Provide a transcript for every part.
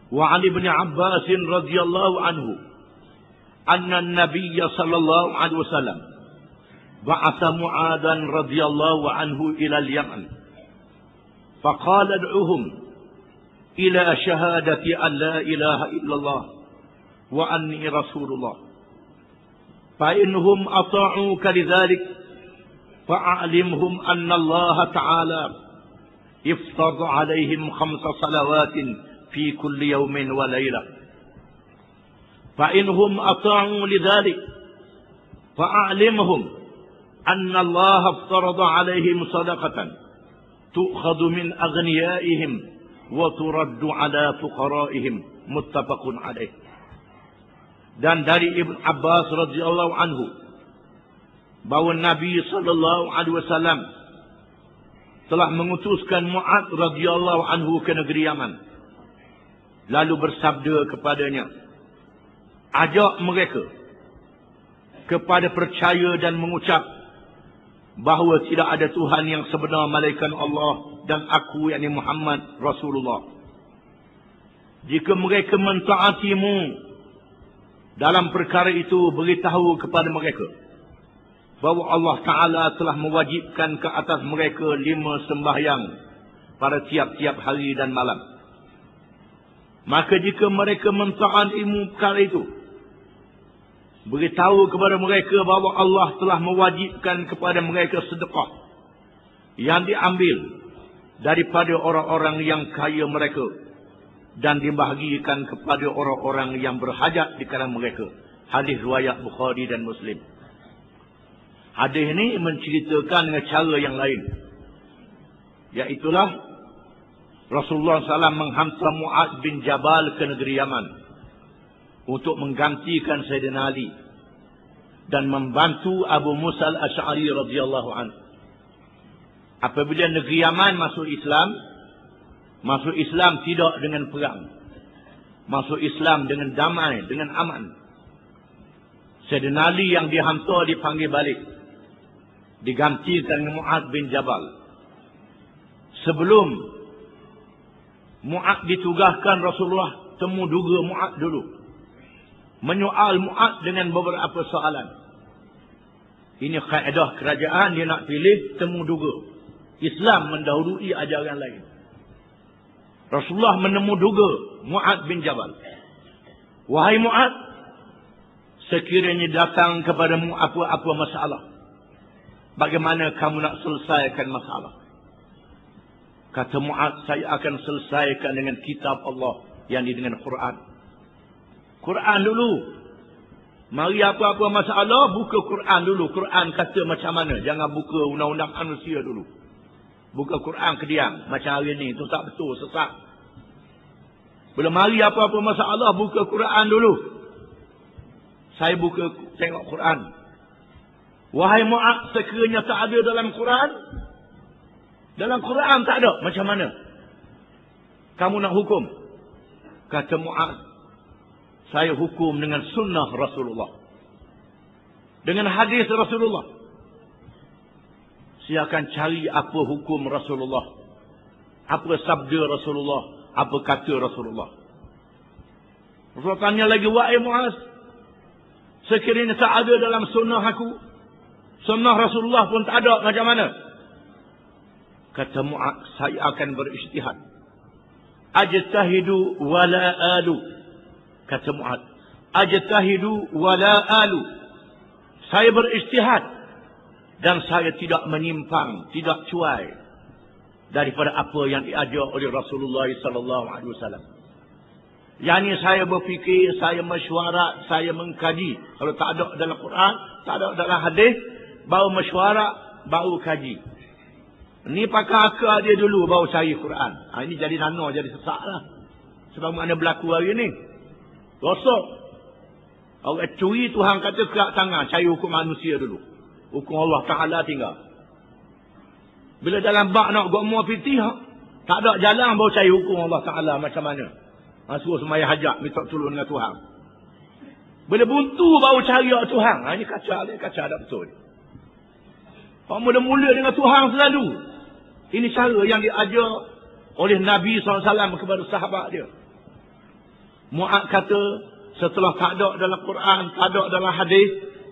Wa 'an Ibnu Abbas radhiyallahu anhu anna an-nabiy sallallahu alaihi wasallam ba'atha Mu'adhan radhiyallahu anhu ila al-Yaman faqala ad'uhum ila shahadati an la ilaha illallah wa anni rasulullah fa innahum ata'uka lidzalik fa'alimhum anna Allah ta'ala iftarada 'alaihim 5 salawatin في كل يوم وليلة فإنهم أطاعوا لذلك فأعلمهم أن الله افترض عليهم صدقة تؤخذ من أغنيائهم وترد على فقرائهم متفق عليه. Dan dari Ibn Abbas radhiyallahu anhu bahwa Nabi sallallahu alaihi wasallam telah mengutuskan Mu'adz radhiyallahu anhu ke negeri Yaman. Lalu bersabda kepadanya, ajak mereka kepada percaya dan mengucap bahawa tidak ada Tuhan yang sebenar melainkan Allah dan aku yakni Muhammad Rasulullah. Jika mereka mentaatimu dalam perkara itu, beritahu kepada mereka bahawa Allah Ta'ala telah mewajibkan ke atas mereka 5 sembahyang pada tiap-tiap hari dan malam. Maka jika mereka mentaatimu perkara itu, beritahu kepada mereka bahawa Allah telah mewajibkan kepada mereka sedekah yang diambil daripada orang-orang yang kaya mereka dan dibahagikan kepada orang-orang yang berhajat di kalangan mereka. Hadis riwayat Bukhari dan Muslim. Hadis ini menceritakan dengan cara yang lain, iaitulah Rasulullah SAW menghantar Mu'adz bin Jabal ke negeri Yaman untuk menggantikan Sayyidina Ali dan membantu Abu Musa al-Asy'ari radhiyallahu anhu. Apabila negeri Yaman masuk Islam tidak dengan perang, masuk Islam dengan damai, dengan aman. Sayyidina Ali yang dihantar dipanggil balik, digantikan dengan Mu'adz bin Jabal. Sebelum Mu'adz ditugaskan, Rasulullah temu duga Mu'adz dulu, menyoal Mu'adz dengan beberapa soalan. Ini kaedah kerajaan, dia nak pilih temu duga. Islam mendahului ajaran lain. Rasulullah menemu duga Mu'adz bin Jabal. Wahai Mu'adz, sekiranya datang kepadamu apa-apa masalah, bagaimana kamu nak selesaikan masalah? Kata Mu'adz, saya akan selesaikan dengan kitab Allah, yang dengan Quran. Quran dulu. Mari apa-apa masalah, buka Quran dulu. Quran kata macam mana. Jangan buka undang-undang manusia dulu. Buka Quran kediam. Macam hari ni, itu tak betul, sesat. Bila mari apa-apa masalah, buka Quran dulu. Saya buka, tengok Quran. Wahai Mu'adz, sekiranya tak ada dalam Quran, dalam Quran tak ada, macam mana kamu nak hukum? Kata Mu'adz, saya hukum dengan sunnah Rasulullah, dengan hadis Rasulullah. Saya akan cari apa hukum Rasulullah, apa sabda Rasulullah, apa kata Rasulullah. Rasulullah tanya lagi, wahai Mu'adz, sekiranya tak ada dalam sunnah aku, sunnah Rasulullah pun tak ada, macam mana? Kata Mu'adz, saya akan berijtihad. Ajtahidu wala alu. Kata Mu'adz, ajtahidu wala alu. Saya berijtihad dan saya tidak menyimpang, tidak cuai daripada apa yang diajar oleh Rasulullah sallallahu alaihi wasallam. Yani saya berfikir, saya mesyuarat, saya mengkaji. Kalau tak ada dalam Quran, tak ada dalam hadis, baru mesyuarat, baru kaji. Ni pakai akal dia dulu, baru cari Quran. Ini jadi nano, jadi sesak lah. Sebab mana berlaku hari ni. Rosok. Orang curi, Tuhan kata kerak tangan, cari hukum manusia dulu. Hukum Allah Ta'ala tinggal. Bila dalam bak nak gokmo fitih, tak ada jalan, baru cari hukum Allah Ta'ala macam mana. Suruh semaya hajat, minta tolong dengan Tuhan. Bila buntu, baru cari Tuhan. Ini kacau tak betul. Orang mula-mula dengan Tuhan selalu. Ini cara yang diajar oleh Nabi SAW kepada sahabat dia. Mu'ad kata, setelah tak ada dalam Quran, tak ada dalam hadis,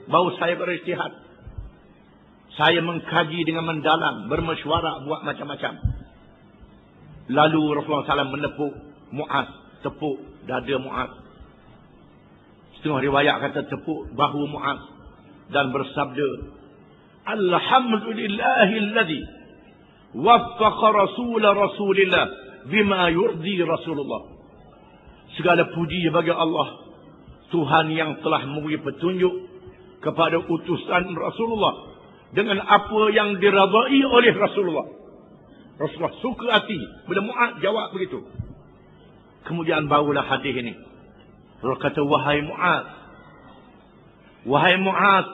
baru saya berijtihad. Saya mengkaji dengan mendalam, bermesyuarat, buat macam-macam. Lalu Rasulullah SAW menepuk Mu'ad, tepuk dada Mu'ad. Setengah riwayat kata tepuk bahu Mu'ad dan bersabda, Alhamdulillahilladzi waffaqa Rasulillah bima yurdi Rasulullah. Segala puji bagi Allah, Tuhan yang telah memberi petunjuk kepada utusan Rasulullah dengan apa yang diradai oleh Rasulullah. Rasulullah suka hati bila Mu'ad jawab begitu. Kemudian barulah hadis ini. Rasulullah kata, wahai Mu'ad,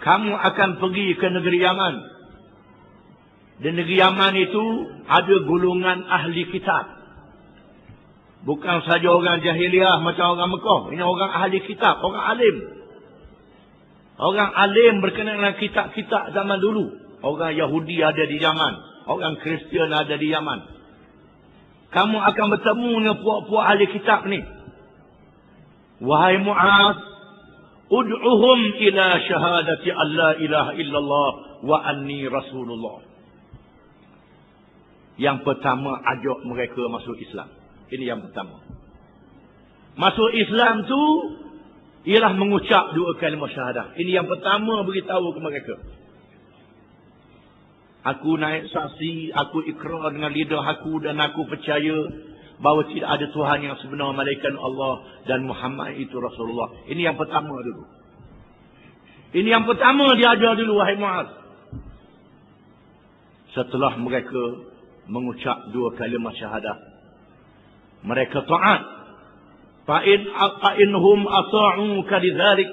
kamu akan pergi ke negeri Yaman. Di negeri Yaman itu ada golongan ahli kitab. Bukan saja orang jahiliah macam orang Mekah. Ini orang ahli kitab, orang alim. Orang alim berkenaan dengan kitab-kitab zaman dulu. Orang Yahudi ada di Yaman. Orang Kristian ada di Yaman. Kamu akan bertemu dengan puak-puak ahli kitab ni. Wahai Mu'ad, ud'uhum ila syahadati an la ilaha illallah wa anni Rasulullah. Yang pertama, ajak mereka masuk Islam. Ini yang pertama. Masuk Islam tu ialah mengucap dua kalimah syahadah. Ini yang pertama beritahu ke mereka. Aku naik saksi, aku ikrar dengan lidah aku dan aku percaya bahawa tidak ada Tuhan yang sebenar melainkan Allah dan Muhammad itu Rasulullah. Ini yang pertama dulu. Ini yang pertama diajar dulu, wahai Mu'ad. Setelah mereka mengucap dua kalimah syahadah, mereka taat. Fa'inhum ata'uka lidzalik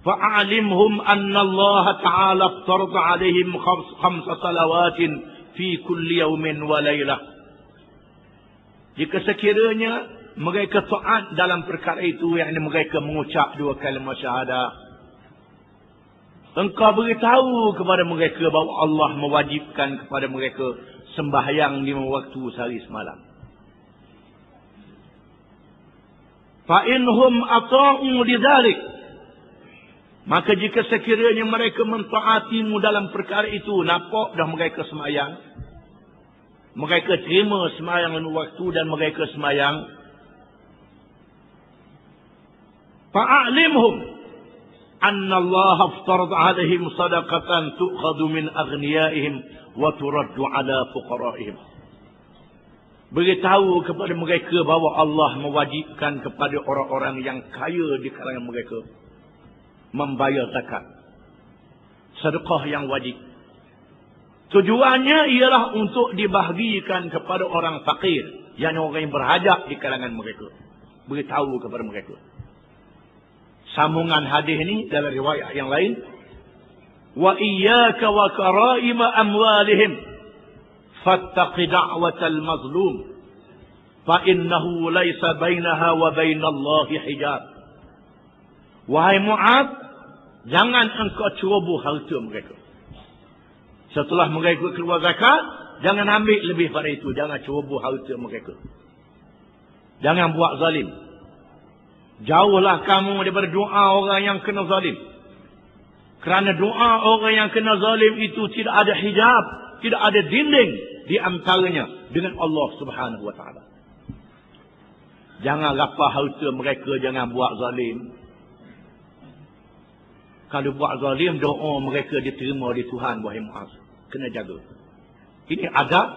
fa'alimhum anna Allah Ta'ala aftarada 'alaihim khamsa salawatin fi kulli yawmin wa laylah. Jika sekiranya mereka taat dalam perkara itu, yakni mereka mengucap dua kalimah syahadah, engkau beritahu kepada mereka bahawa Allah mewajibkan kepada mereka sembahyang 5 waktu sehari semalam. Fa'inhum ata'u lidzalik, maka jika sekiranya mereka mentaatimu dalam perkara itu, nampak dah mereka semayang, mereka terima semayang 5 waktu dan mereka semayang, fa'alimhum anna Allah aftarad 'alaihim sadaqatan tu'khadhu min aghniyaihim wa turaddu 'ala fuqara'ihim. Beritahu kepada mereka bahawa Allah mewajibkan kepada orang-orang yang kaya di kalangan mereka membayar zakat, sedekah yang wajib. Tujuannya ialah untuk dibahagikan kepada orang fakir, yang orang yang berhajat di kalangan mereka. Beritahu kepada mereka. Sambungan hadis ini dalam riwayat yang lain, wa iyyaka wa karaima amwalihim fattaqi da'watal mazlum fa innahu laysa bainaha wa bainallahi hijab. Wahai Mu'ad, jangan engkau ceroboh harta mereka. Setelah mereka keluar zakat, jangan ambil lebih pada itu. Jangan ceroboh harta mereka. Jangan buat zalim. Jauhlah kamu daripada doa orang yang kena zalim. Kerana doa orang yang kena zalim itu tidak ada hijab, tidak ada dinding di antaranya dengan Allah Subhanahu wa taala. Jangan rapah harta mereka, jangan buat zalim. Kalau buat zalim, doa mereka diterima di Tuhan, wahai Mu'az. Kena jaga. Ini adab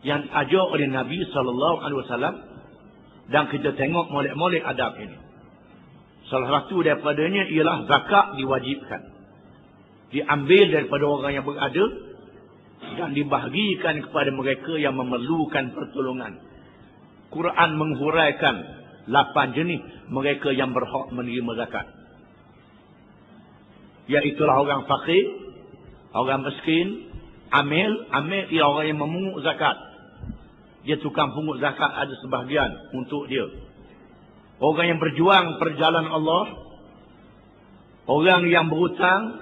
yang diajar oleh Nabi SAW, dan kita tengok molek-molek adab ini. Salah satu daripadanya ialah zakat diwajibkan. Diambil daripada orang yang berada dan dibahagikan kepada mereka yang memerlukan pertolongan. Quran menghuraikan 8 jenis mereka yang berhak menerima zakat. Iaitulah orang fakir, orang miskin, amil ialah orang yang memungut zakat. Dia tukang pungut zakat, ada sebahagian untuk dia. Orang yang berjuang perjalanan Allah, orang yang berhutang,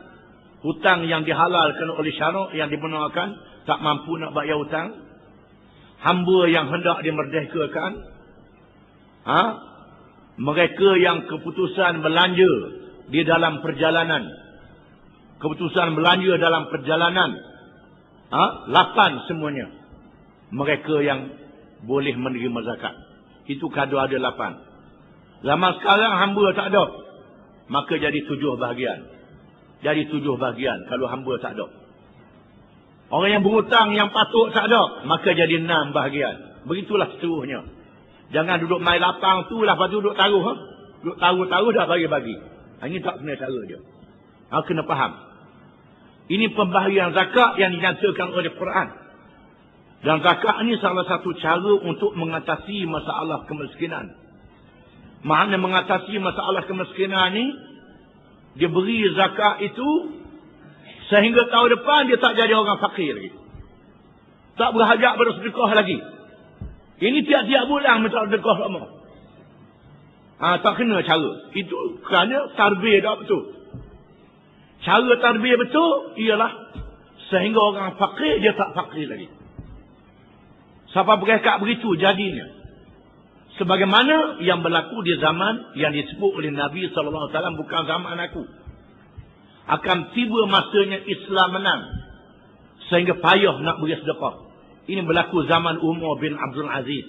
hutang yang dihalalkan oleh syarak yang dibenarkan, tak mampu nak bayar hutang, hamba yang hendak dimerdekakan, Mereka yang keputusan belanja di dalam perjalanan. Keputusan belanja dalam perjalanan. 8 semuanya. Mereka yang boleh menerima zakat. Itu kadar ada 8. Zaman sekarang hamba tak ada. Maka jadi 7 bahagian. Jadi 7 bahagian kalau hamba tak ada. Orang yang berhutang yang patut tak ada. Maka jadi 6 bahagian. Begitulah seterusnya. Jangan duduk main lapang tu lah. Lepas tu duduk taruh. Duduk taruh dah bagi-bagi. Ini tak kena cara dia. Kena faham. Ini pembahagian zakat yang dinyatakan oleh Quran. Dan zakat ini salah satu cara untuk mengatasi masalah kemiskinan. Makna mengatasi masalah kemiskinan ni, dia beri zakat itu sehingga tahun depan dia tak jadi orang fakir lagi. Tak berhajat bersedekah lagi. Ini tiap-tiap bulan minta sedekah sama. Tak kena cara. Itu kerana tarbiyah tak betul. Cara tarbiyah betul ialah sehingga orang fakir dia tak fakir lagi. Siapa berkata begitu jadinya. Sebagaimana yang berlaku di zaman yang disebut oleh Nabi SAW, bukan zaman aku. Akan tiba masanya Islam menang. Sehingga payah nak beri sedekah. Ini berlaku zaman Umar bin Abdul Aziz.